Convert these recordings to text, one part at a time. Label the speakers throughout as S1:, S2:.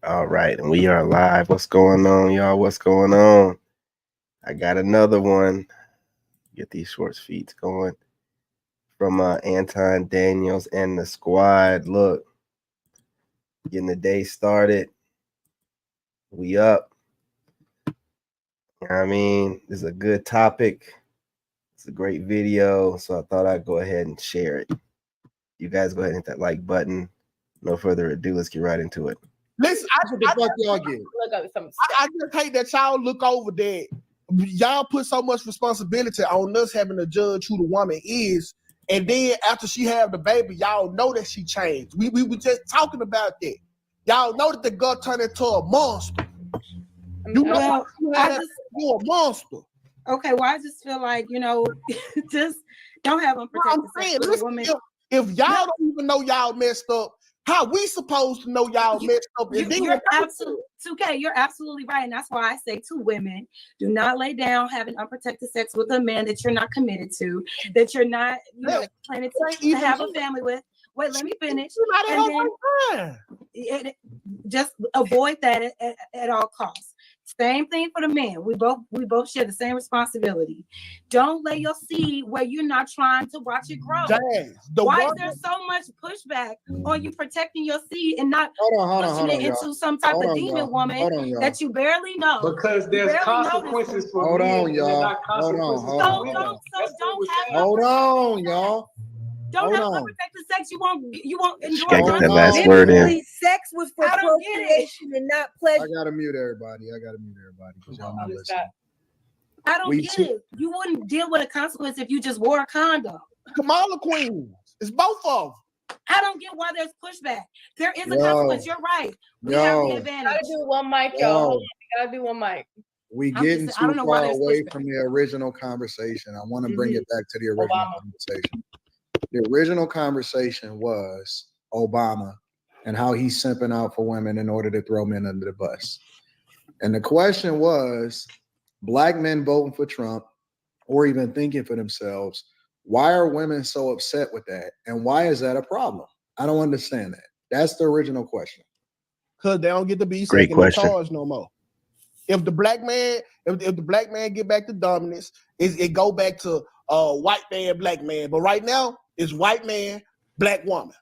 S1: All right, and we are live. What's going on, y'all? What's going on? I got another one. Get these shorts feeds going from Anton Daniels and the squad. Look, getting the day started. We up. I mean, this is a good topic. It's a great video, so I thought I'd go ahead and share it. You guys go ahead and hit that like button. No further ado, let's get right into it.
S2: Listen, I just hate that y'all look over that. Y'all put so much responsibility on us having to judge who the woman is, and then after she have the baby, y'all know that she changed. We were just talking about that. Y'all know that the girl turned into a monster. You know, you're a monster.
S3: Okay, well, I just feel like, just don't have unprotected sex with a woman.
S2: If y'all don't even know y'all messed up, how we supposed to know y'all messed up?
S3: You're absolutely right. And that's why I say to women, do not lay down having unprotected sex with a man that you're not committed to, that you're not planning to have a family with. Wait, let me finish. And then just avoid that at all costs. Same thing for the man. We both share the same responsibility. Don't lay your seed where you're not trying to watch it grow. Why is there so much pushback on you protecting your seed and not pushing it into some type of demon woman that you barely know?
S4: Because there's consequences for men.
S3: Hold on, y'all. Don't have unprotected sex. You won't enjoy.
S1: Get that last word in.
S5: Sex was for procreation and not pleasure.
S6: I gotta mute everybody because y'all not listening.
S3: I don't get it. You wouldn't deal with a consequence if you just wore a condom.
S2: Kamala Queen. It's both of them.
S3: I don't get why there's pushback. There is a consequence. You're right. We have the advantage.
S7: Gotta do one mic, y'all. Gotta do one mic.
S6: We getting too far away from the original conversation. I want to bring it back to the original conversation. The original conversation was Obama and how he's simping out for women in order to throw men under the bus. And the question was, black men voting for Trump or even thinking for themselves, why are women so upset with that? And why is that a problem? I don't understand that. That's the original question.
S2: Because they don't get to be second in charge no more. If the black man, if the black man get back to dominance, it go back to white man, black man. But right now, it's white man, black woman.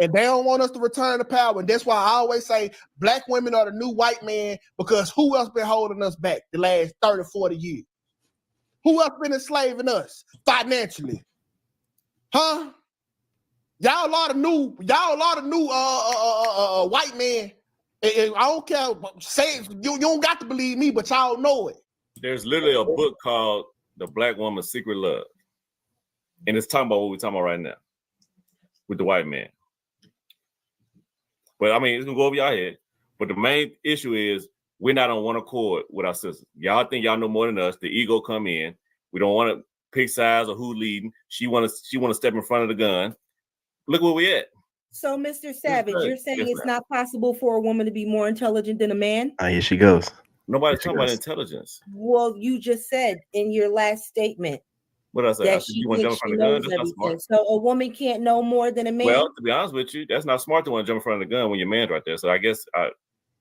S2: And they don't want us to return to power. And that's why I always say black women are the new white man, because who else been holding us back the last 30, 40 years? Who else been enslaving us financially? Huh? Y'all are the new white men. And I don't care. Say it, you don't got to believe me, but y'all know it.
S8: There's literally a book called The Black Woman's Secret Love. And it's talking about what we're talking about right now with the white man. But I mean, it's gonna go over your head. But the main issue is we're not on one accord with our sisters. Y'all think y'all know more than us. The ego come in. We don't want to pick sides or who leading. She want to step in front of the gun. Look where we at.
S5: So, Mr. Savage, you're saying it's not possible for a woman to be more intelligent than a man?
S1: Here she goes.
S8: Nobody's talking about intelligence.
S5: Well, you just said in your last statement.
S8: What else?
S5: That she thinks she knows everything. So a woman can't know more than a man.
S8: Well, to be honest with you, that's not smart to want to jump in front of the gun when your man's right there. So I guess I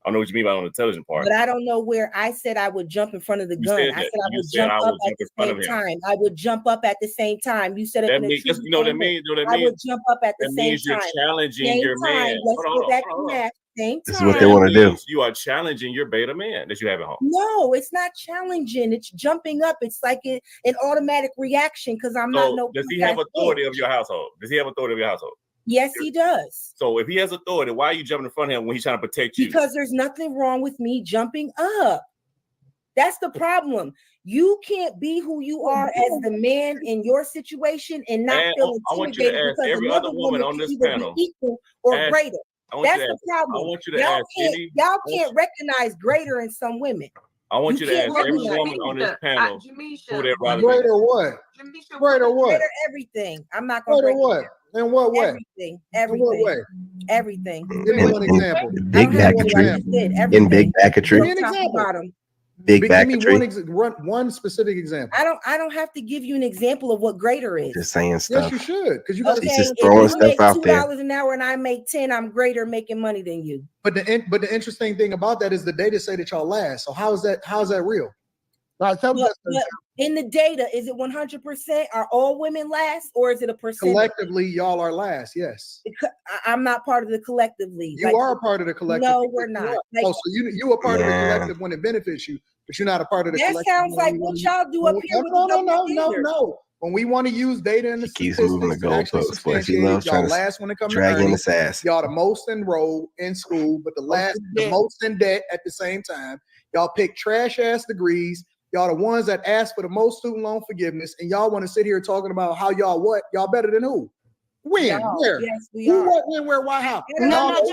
S8: don't know what you mean by on the intelligent part.
S5: But I don't know where I said I would jump in front of the gun. I said I would jump up at the same time. I would jump up at the same time. You said it.
S8: You know what that means?
S5: I would jump up at the same time.
S8: You're challenging your man.
S5: Let's go back to that.
S1: This is what they want to do.
S8: You are challenging your beta man that you have at home.
S5: No, it's not challenging. It's jumping up. It's like an automatic reaction because I'm not no.
S8: Does he have authority of your household? Does he have authority of your household?
S5: Yes, he does.
S8: So if he has authority, why are you jumping in front of him when he's trying to protect you?
S5: Because there's nothing wrong with me jumping up. That's the problem. You can't be who you are as the man in your situation and not feel intimidated.
S8: I want you to ask every other woman on this panel,
S5: equal or greater. That's the problem.
S8: I want you to ask
S5: y'all can't recognize greater in some women.
S8: I want you to ask every woman on this panel who they're rather
S6: greater what? Greater what?
S5: Greater everything. I'm not going to
S6: greater what? In what way?
S5: Everything.
S6: In what way?
S5: Everything.
S6: Give me one example.
S1: Big backetry. In big backetry.
S6: Give me an example.
S1: Big back
S6: give me one specific example.
S5: I don't have to give you an example of what greater is.
S1: Just saying stuff.
S6: Yes, you should, because you
S5: Okay,
S1: He's just throwing stuff out there.
S5: $2 an hour and I make 10, I'm greater making money than you.
S6: But the interesting thing about that is the data say that y'all last. So how is that real?
S5: But in the data, is it 100%? Are all women last, or is it a percentage?
S6: Collectively, y'all are last. Yes.
S5: I'm not part of the collectively.
S6: You are a part of the collective.
S5: No, we're not.
S6: Like, so you are part of the collective when it benefits you, but you're not a part of the collective.
S5: That sounds like what y'all do up here.
S6: No. When we want to use data and the
S1: keeps moving the goalposts, but he loves trying to
S6: last when it comes
S1: drag
S6: to
S1: in his ass.
S6: Y'all the most enrolled in school, but the most in debt at the same time. Y'all pick trash ass degrees. Y'all the ones that ask for the most student loan forgiveness, and y'all want to sit here talking about how y'all better than who? When? Where?
S5: Yes, we
S6: who?
S5: are.
S6: What? When? Where? Why? How?
S3: No,
S6: Y'all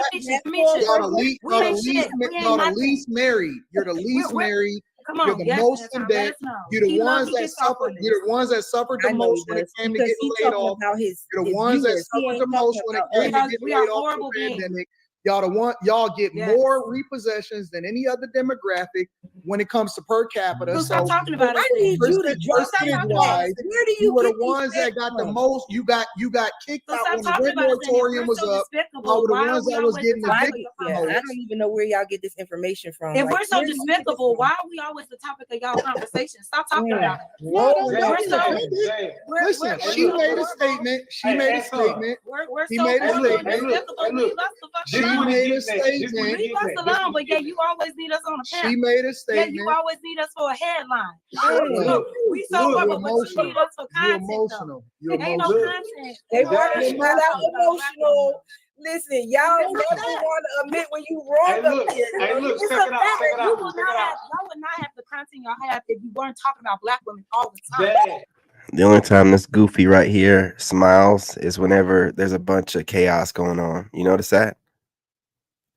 S6: the least married. You're the least married.
S3: Come on,
S6: you're the most in debt. You're the ones that suffered. You're the ones that suffered the most when it came to getting laid off. You're the ones that suffered the most when it came to getting laid off from the pandemic. Y'all get more repossessions than any other demographic when it comes to per capita.
S3: So stop talking about it.
S5: I need you to
S6: percentage-wise, you were the ones that got the most. You got kicked out when the rent moratorium was up. Y'all were the ones that was getting evicted.
S5: I don't even know where y'all get this information from.
S3: If we're so despicable, why are we always the topic of y'all conversation? Stop talking about
S6: it. Listen, she made a statement. He made a statement. She made a statement.
S3: Leave us alone, but yeah, you always need us on a panel.
S6: She made a statement.
S3: Yeah, you always need us for a headline. We so rubber, but you need us for content.
S6: You're emotional.
S3: Ain't no content.
S5: They want to shout out emotional. Listen, y'all never want to admit when you wrong up here.
S4: Hey, look, check it out.
S3: Y'all would not have the content y'all have if you weren't talking about Black women all the time.
S1: The only time this goofy right here smiles is whenever there's a bunch of chaos going on. You notice that?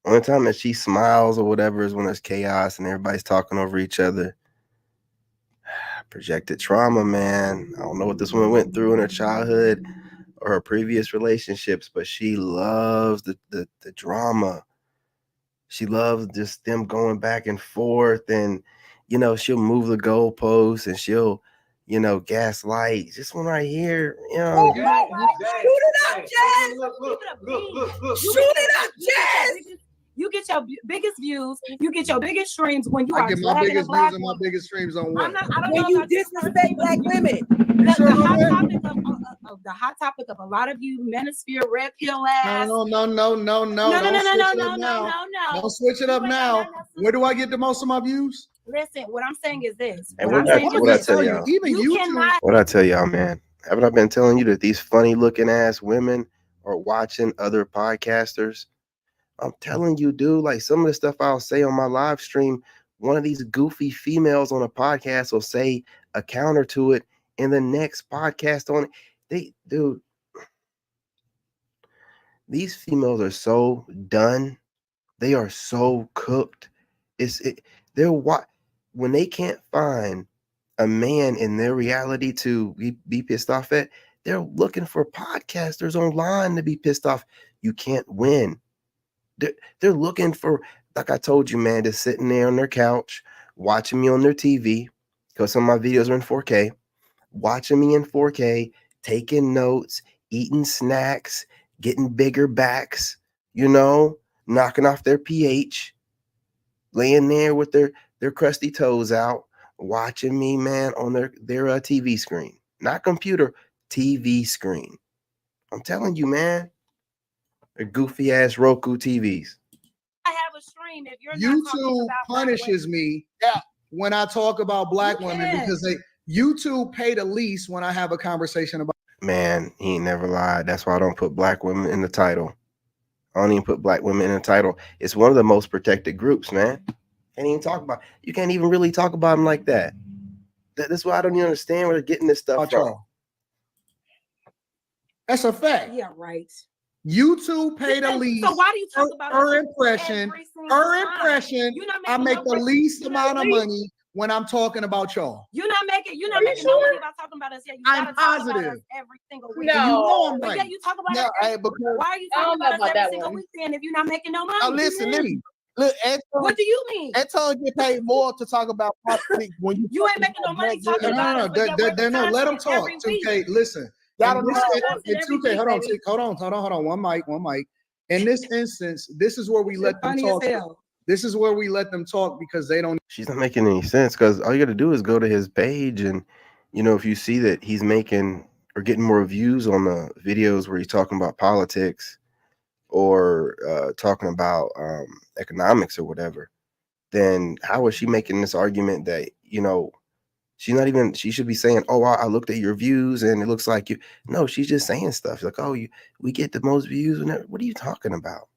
S1: Only time that she smiles or whatever is when there's chaos and everybody's talking over each other. Projected trauma, man. I don't know what this woman went through in her childhood or her previous relationships, but she loves the drama. She loves just them going back and forth, and she'll move the goalposts and she'll gaslight. This one right here,
S5: shoot it up, Jazz.
S4: Look.
S5: Shoot it up, Jazz.
S3: You get your biggest views. You get your biggest streams when you
S6: I get my biggest views and my biggest streams on what?
S5: When you disrespect Black women.
S3: The hot topic of a lot of you manosphere red pill ass.
S6: No. Don't switch it up now. Where do I get the most of my views?
S3: Listen, what I'm saying is this.
S1: And what I tell y'all, what I tell y'all, man. Haven't I been telling you that these funny looking ass women are watching other podcasters? I'm telling you, dude, like some of the stuff I'll say on my live stream, one of these goofy females on a podcast will say a counter to it in the next podcast on it. Dude, these females are so done. They are so cooked. When they can't find a man in their reality to be pissed off at, they're looking for podcasters online to be pissed off. You can't win. They're looking for, like I told you, man, just sitting there on their couch, watching me on their TV, because some of my videos are in 4K, watching me in 4K, taking notes, eating snacks, getting bigger backs, knocking off their pH, laying there with their crusty toes out, watching me, man, on their TV screen. Not computer, TV screen. I'm telling you, man. They're goofy ass Roku TVs.
S3: I have a stream if you're
S6: YouTube punishes me when I talk about Black women because YouTube pay the least when I have a conversation about.
S1: Man, he ain't never lied. That's why I don't put Black women in the title. I don't even put Black women in the title. It's one of the most protected groups, man. You can't even really talk about them like that. That's why I don't even understand where they're getting this stuff from.
S6: That's a fact.
S3: Yeah, right.
S6: YouTube pay the least.
S3: So why do you talk about
S6: her impression? I make the least amount of money when I'm talking about y'all.
S3: You're not making no money about talking about us. Yeah,
S6: I'm positive
S3: every single week.
S6: No, I'm
S3: right. Yeah, you talk about
S2: us.
S3: Why are you talking about us every single week then if you're not making no money?
S6: Now listen,
S2: Look,
S3: What do you mean?
S2: Anton get paid more to talk about politics when
S3: you ain't making no money talking about it.
S6: No, let them talk. 2K, listen.
S2: Y'all
S6: In 2K, hold on. One mic. In this instance, this is where we let them talk. This is where we let them talk because they don't.
S1: She's not making any sense because all you got to do is go to his page and, you know, if you see that he's making or getting more views on the videos where he's talking about politics or talking about economics or whatever, then how is she making this argument that, you know, she should be saying, oh, I looked at your views and it looks like you. No, she's just saying stuff like, oh, we get the most views. What are you talking about?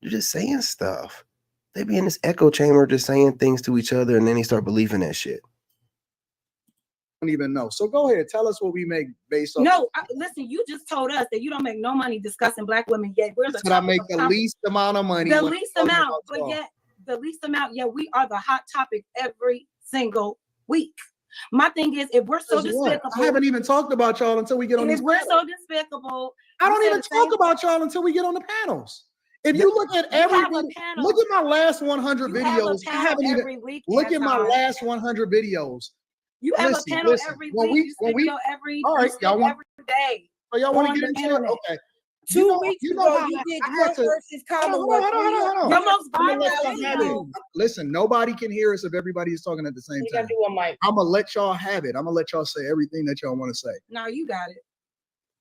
S1: You're just saying stuff. They be in this echo chamber just saying things to each other and then they start believing that shit.
S6: Don't even know. So go ahead, tell us what we make based on.
S3: No, listen, you just told us that you don't make no money discussing black women, yet we're
S6: I make the least amount of money.
S3: The least amount, but yet the least amount, yet we are the hot topic every single week. My thing is, if we're so despicable,
S6: I haven't even talked about y'all until we get on these
S3: we're so despicable.
S6: I don't even talk about y'all until we get on the panels. If you look at everything, look at my last 100 videos. I haven't even look at my last 100 videos.
S3: You have a panel every week. Every day.
S6: So y'all want to get into it? Okay.
S5: 2 weeks ago, you did Trump versus Kamala.
S6: Listen, nobody can hear us if everybody is talking at the same time. I'm gonna let y'all have it. I'm gonna let y'all say everything that y'all want to say.
S3: No, you got it.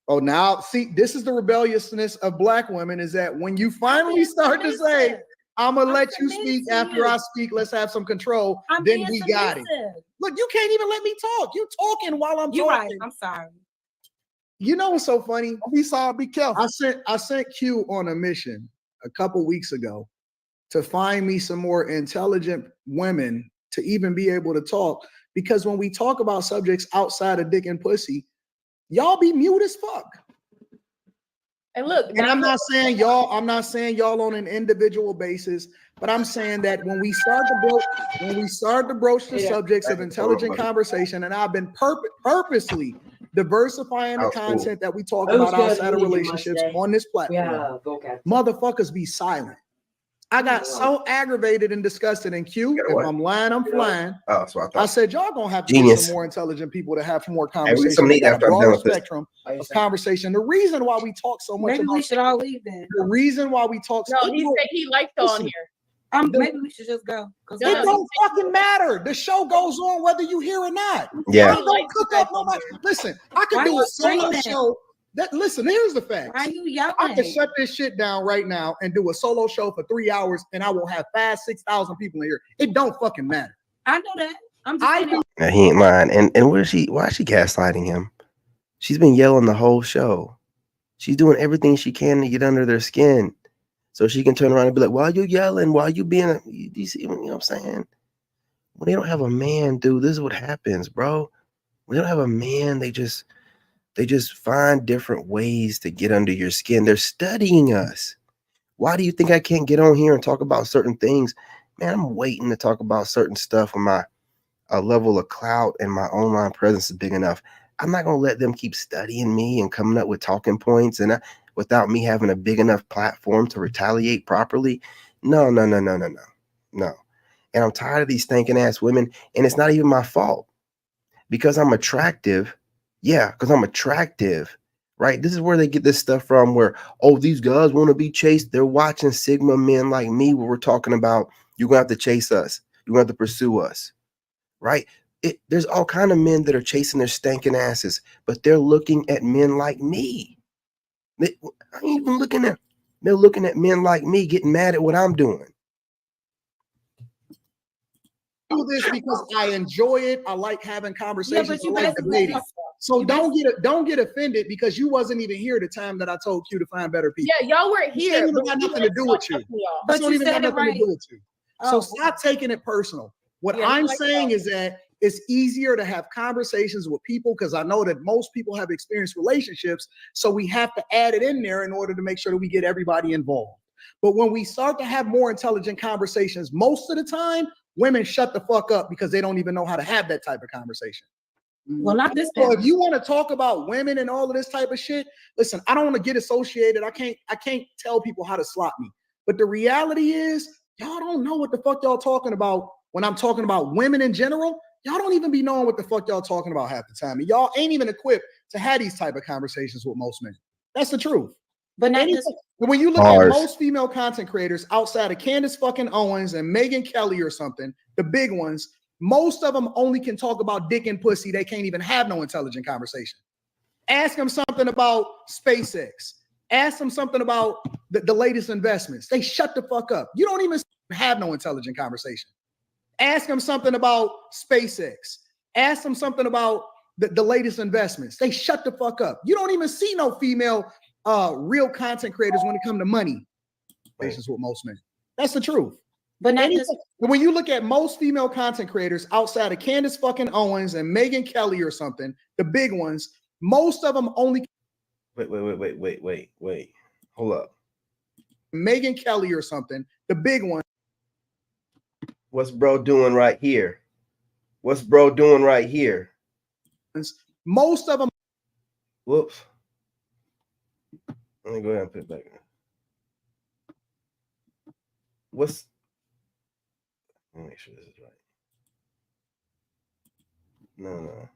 S6: Oh, now see, this is the rebelliousness of black women, is that when you finally start to say, I'm gonna let you speak after I speak, let's have some control, then we got it. Look, you can't even let me talk. You talking while I'm talking.
S3: Right. I'm sorry.
S6: You know what's so funny?
S2: Be careful.
S6: I sent Q on a mission a couple weeks ago to find me some more intelligent women to even be able to talk, because when we talk about subjects outside of dick and pussy, y'all be mute as fuck.
S7: And look,
S6: and I'm not saying y'all on an individual basis, but I'm saying that when we start to broach the subjects of intelligent conversation, and I've been purposely diversifying the content that we talk about outside of relationships on this platform, motherfuckers be silent. I got so aggravated and disgusted in Q. If I'm lying, I'm flying.
S1: Oh, so
S6: I said, y'all gonna have to get some more intelligent people to have more conversation. A broader spectrum of conversation. The reason why we talk so much
S3: maybe we should all leave then.
S6: The reason why we talk
S7: so he said he liked on here.
S3: Maybe we should just go.
S6: It don't fucking matter. The show goes on whether you hear or not.
S1: Yeah.
S6: I don't cook up nobody. Listen, I could do a solo show. Listen, here's the facts.
S3: Why are you yelling?
S6: I can shut this shit down right now and do a solo show for 3 hours, and I will have 5,000-6,000 people in here. It don't fucking matter.
S3: I know that. I'm just
S1: saying. He ain't lying. And why is she gaslighting him? She's been yelling the whole show. She's doing everything she can to get under their skin, so she can turn around and be like, "Why are you yelling? Why are you being?" You see, you know what I'm saying? When they don't have a man, dude, this is what happens, bro. When they don't have a man, they just find different ways to get under your skin. They're studying us. Why do you think I can't get on here and talk about certain things? Man, I'm waiting to talk about certain stuff when my level of clout and my online presence is big enough. I'm not going to let them keep studying me and coming up with talking points and without me having a big enough platform to retaliate properly. No. And I'm tired of these stinking ass women. And it's not even my fault because I'm attractive. Yeah, because I'm attractive, right? This is where they get this stuff from where, oh, these guys want to be chased. They're watching Sigma men like me where we're talking about you're going to have to chase us. You're going to have to pursue us, right? There's all kind of men that are chasing their stinking asses, but they're looking at men like me. I ain't even looking at, they're looking at men like me getting mad at what I'm doing.
S6: Do this because I enjoy it. I like having conversations. I like debating. So don't get offended because you wasn't even here the time that I told you to find better people.
S7: Yeah, y'all weren't here.
S6: It don't got nothing to do with you. This don't even got nothing to do with you. So stop taking it personal. What I'm saying is that it's easier to have conversations with people because I know that most people have experienced relationships. So we have to add it in there in order to make sure that we get everybody involved. But when we start to have more intelligent conversations, most of the time, women shut the fuck up because they don't even know how to have that type of conversation.
S3: Well, not this.
S6: So if you want to talk about women and all of this type of shit, listen, I don't want to get associated. I can't tell people how to slap me. But the reality is, y'all don't know what the fuck y'all talking about when I'm talking about women in general. Y'all don't even be knowing what the fuck y'all talking about half the time. And y'all ain't even equipped to have these type of conversations with most men. That's the truth.
S3: But not just
S6: when you look at most female content creators outside of Candace fucking Owens and Megyn Kelly or something, the big ones, most of them only can talk about dick and pussy. They can't even have no intelligent conversation. Ask them something about SpaceX. Ask them something about the latest investments. They shut the fuck up. You don't even have no intelligent conversation. Ask them something about SpaceX. Ask them something about the latest investments. They shut the fuck up. You don't even see no female real content creators when it comes to money. Patience with most men. That's the truth.
S3: But not just
S6: when you look at most female content creators outside of Candace fucking Owens and Megyn Kelly or something, the big ones, most of them only.
S1: Wait. Hold up.
S6: Megyn Kelly or something, the big one.
S1: What's bro doing right here? What's bro doing right here?
S6: Most of them.
S1: Whoops. Let me go ahead and put it back. Let me make sure this is right. No.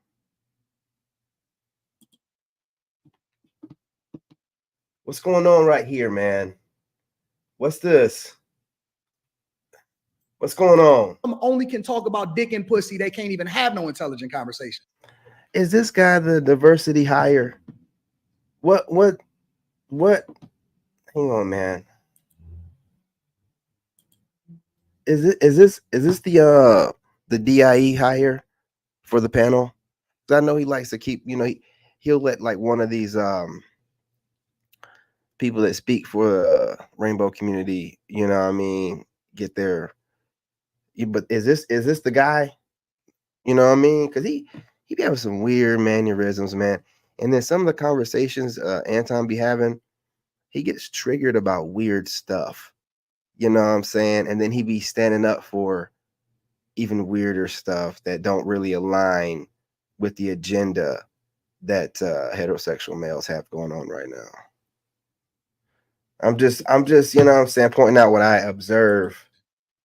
S1: What's going on right here, man? What's this? What's going on?
S6: Only can talk about dick and pussy. They can't even have no intelligent conversation.
S1: Is this guy the diversity hire? What? Hang on, man. Is this the DIE hire for the panel? I know he likes to keep, he'll let like one of these people that speak for the rainbow community, get their. But is this the guy? You know what I mean? Because he be having some weird mannerisms, man. And then some of the conversations Anton be having, he gets triggered about weird stuff. You know what I'm saying? And then he be standing up for even weirder stuff that don't really align with the agenda that heterosexual males have going on right now. I'm just, you know what I'm saying, pointing out what I observe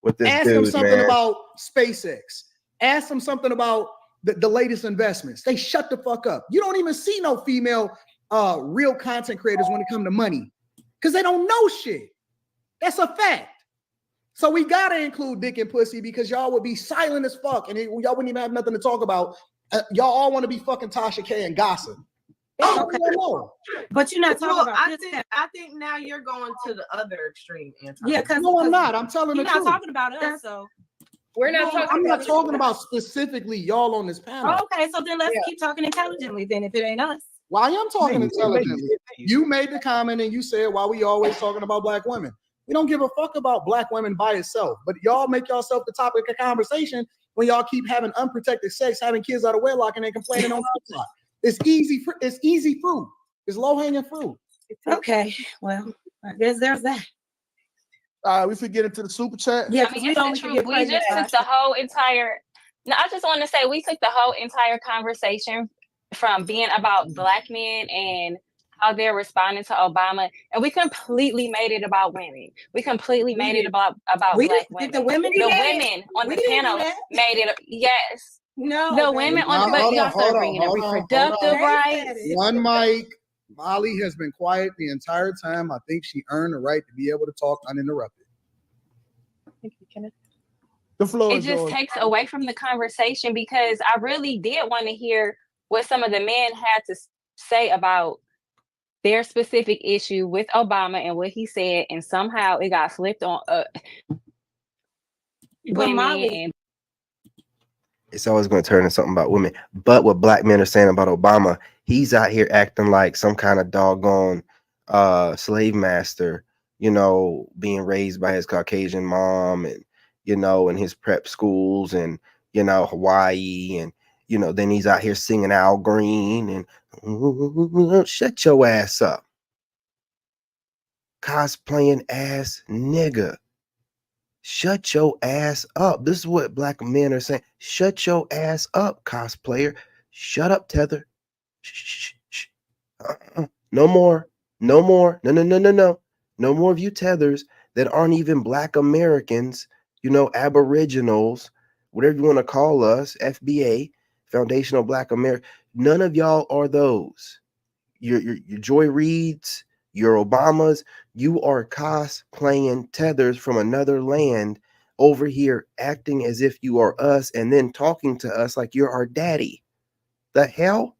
S1: with this dude, man.
S6: Ask them something about SpaceX. Ask them something about the latest investments. They shut the fuck up. You don't even see no female real content creators when it comes to money because they don't know shit. That's a fact. So we gotta include dick and pussy because y'all would be silent as fuck and y'all wouldn't even have nothing to talk about. Y'all all want to be fucking Tasha K and gossip.
S3: Okay. But you're not talking about
S9: I think now you're going to the other extreme, Anton.
S3: Yeah, because
S6: no, I'm not. I'm telling the truth.
S3: You're not talking about us, so
S7: we're not talking.
S6: I'm not talking about specifically y'all on this panel.
S3: Oh, okay, so then let's keep talking intelligently. Then, if it ain't us,
S6: well, I am talking intelligently. You made the comment and you said, "Why we always talking about black women?" We don't give a fuck about black women by itself, but y'all make yourself the topic of conversation when y'all keep having unprotected sex, having kids out of wedlock, and then complaining on TikTok. It's easy. It's easy fruit. It's low hanging fruit.
S3: Okay, well, I guess there's that.
S2: We should get into the super chat.
S3: Yeah,
S10: we just took the whole entire. No, I just want to say we took the whole entire conversation from being about black men and how they're responding to Obama, and we completely made it about women. We completely made it about black women.
S3: The women
S10: on the panel made it. Yes.
S3: No,
S10: the women on the y'all start bringing up reproductive rights.
S6: One mic. Molly has been quiet the entire time. I think she earned the right to be able to talk uninterrupted.
S2: The floor
S10: it just takes away from the conversation because I really did want to hear what some of the men had to say about their specific issue with Obama and what he said, and somehow it got flipped on women.
S1: It's always going to turn into something about women. But what black men are saying about Obama, he's out here acting like some kind of doggone slave master, being raised by his Caucasian mom and, in his prep schools and, Hawaii. And, then he's out here singing Al Green and shut your ass up. Cosplaying ass nigga. Shut your ass up. This is what black men are saying. Shut your ass up, cosplayer. Shut up, Tether. Shh. No more. No more. No. No more of you tethers that aren't even Black Americans, you know, Aboriginals, whatever you want to call us, FBA, Foundational Black America. None of y'all are those. Your Joy Reids, your Obamas, you are cosplaying tethers from another land over here, acting as if you are us and then talking to us like you're our daddy. The hell?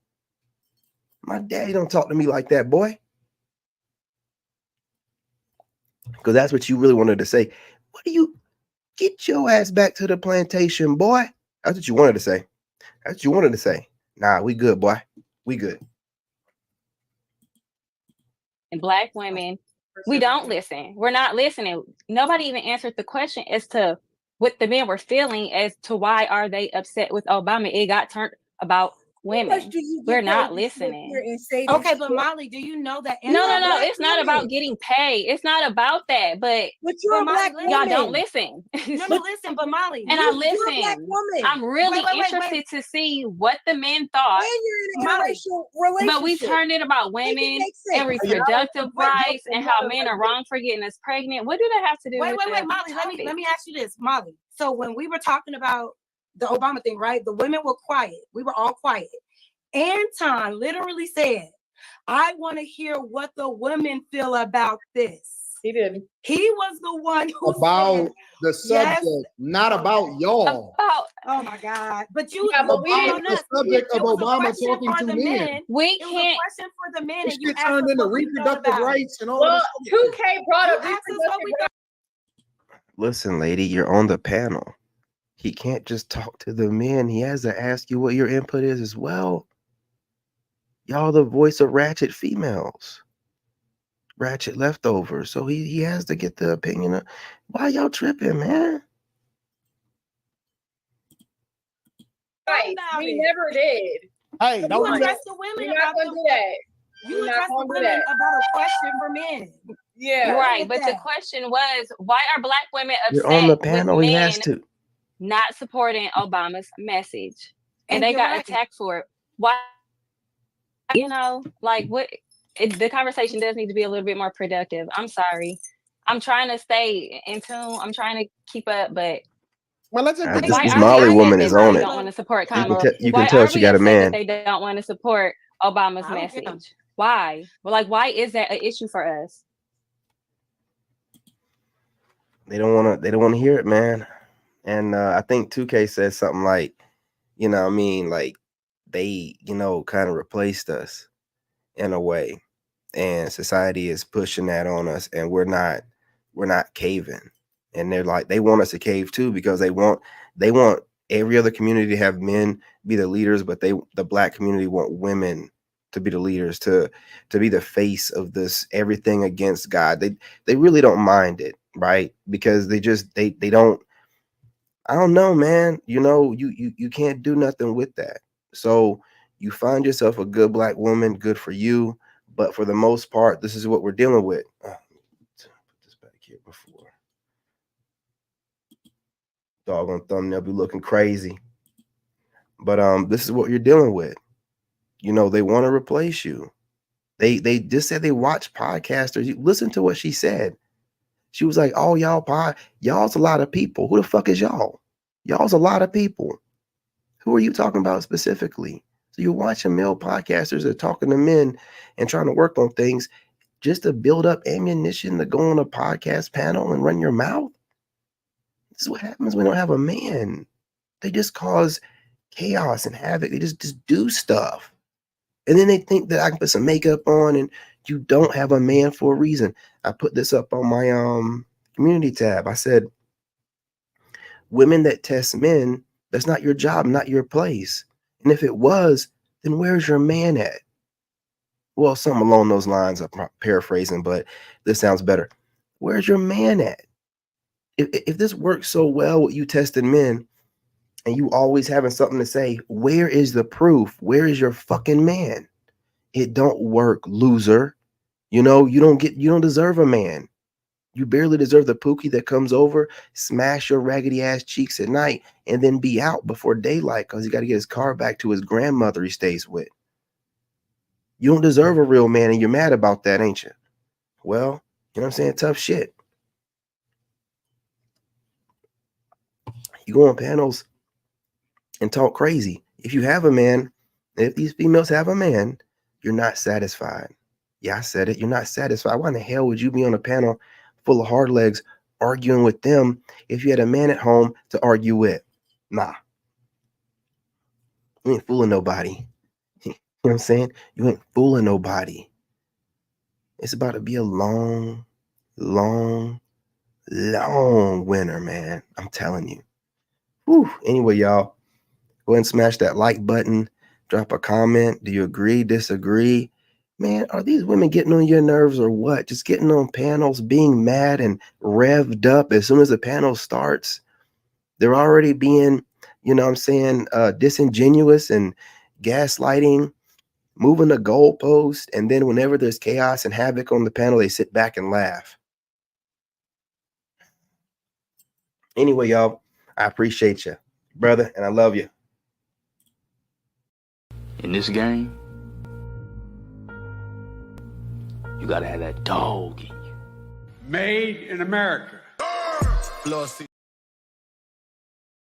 S1: My daddy don't talk to me like that, boy. Because that's what you really wanted to say. What do you get your ass back to the plantation, boy? That's what you wanted to say. That's what you wanted to say. Nah, we good, boy. We good.
S10: And Black women, we don't listen. We're not listening. Nobody even answered the question as to what the men were feeling as to why are they upset with Obama. It got turned about women. We're not listening.
S3: Okay, but Molly, do you know that?
S10: No. It's not about getting paid. It's not about that. But
S5: you're a Black woman.
S10: Y'all don't listen.
S3: No, listen, but Molly,
S10: and I listen. I'm really interested to see what the men thought.
S5: And you're in a interracial relationship.
S10: But we turned it about women and reproductive rights and how men are wrong for getting us pregnant. What do that have to do with
S3: wait, Molly, let me ask you this, Molly. So when we were talking about the Obama thing, right? The women were quiet. We were all quiet. Anton literally said, I want to hear what the women feel about this.
S7: He did.
S3: He was the one who
S6: about
S3: said,
S6: the subject, not about y'all.
S3: Oh my God! But you,
S6: but we didn't the subject of Obama talking to men.
S10: We
S3: can't.
S10: It
S3: was a question for the men.
S6: This shit turned into reproductive rights and all.
S7: Well, 2K brought up reproductive rights.
S1: Listen, lady, you're on the panel. He can't just talk to the men. He has to ask you what your input is as well. Y'all the voice of ratchet females. Ratchet leftovers. So he has to get the opinion of why y'all tripping, man.
S7: Right. We never did.
S2: Hey, don't
S3: you address the women about
S7: do that.
S3: You address the women about a question for men.
S7: Yeah.
S10: Right. But the question was, why are Black women upset
S1: You're on the panel,
S10: with
S1: he
S10: men
S1: has to.
S10: not supporting Obama's message? And they got attacked for it. Why? You know, like what? The conversation does need to be a little bit more productive. I'm sorry. I'm trying to stay in tune. I'm trying to keep up, but
S2: well, let's just
S1: this Molly woman is on it.
S10: Don't want to support
S1: Kamala. You can tell she got a man.
S10: They don't want to support Obama's message. Why? Well, like, why is that an issue for us?
S1: They don't want to hear it, man. And I think 2K says something like, you know what I mean, like they, you know, kind of replaced us in a way. And society is pushing that on us, and we're not caving. And they're like, they want us to cave too, because they want every other community to have men be the leaders, but the Black community want women to be the leaders, to be the face of this everything against God. They really don't mind it, right? Because they don't, I don't know, man. You know, you can't do nothing with that. So you find yourself a good Black woman, good for you. But for the most part, this is what we're dealing with. Put this back here before. Doggone thumbnail be looking crazy. But this is what you're dealing with. You know, they want to replace you. They just said they watch podcasters. You listen to what she said. She was like, oh, y'all's a lot of people. Who the fuck is y'all? Y'all's a lot of people. Who are you talking about specifically? So you're watching male podcasters that are talking to men and trying to work on things just to build up ammunition to go on a podcast panel and run your mouth. This is what happens when we don't have a man. They just cause chaos and havoc. They just do stuff. And then they think that I can put some makeup on, and you don't have a man for a reason. I put this up on my community tab. I said, women that test men, that's not your job, not your place. And if it was, then where's your man at? Well, something along those lines. I'm paraphrasing, but this sounds better. Where's your man at? If this works so well with you testing men and you always having something to say, where is the proof? Where is your fucking man? It don't work, loser. You know, you don't deserve a man. You barely deserve the pookie that comes over, smash your raggedy ass cheeks at night, and then be out before daylight because he got to get his car back to his grandmother he stays with. You don't deserve a real man, and you're mad about that, ain't you? Well, you know what I'm saying? Tough shit. You go on panels and talk crazy. If you have a man, if these females have a man, you're not satisfied. Yeah, I said it. You're not satisfied. Why in the hell would you be on a panel full of hard legs arguing with them if you had a man at home to argue with? Nah. You ain't fooling nobody. You know what I'm saying? You ain't fooling nobody. It's about to be a long, long, long winter, man. I'm telling you. Whew. Anyway, y'all, go ahead and smash that like button. Drop a comment. Do you agree, disagree? Man, are these women getting on your nerves or what? Just getting on panels, being mad and revved up as soon as the panel starts. They're already being, you know what I'm saying, disingenuous and gaslighting, moving the goalpost. And then whenever there's chaos and havoc on the panel, they sit back and laugh. Anyway, y'all, I appreciate you, brother, and I love you.
S11: In this game, you gotta have that dog in you.
S12: Made in America.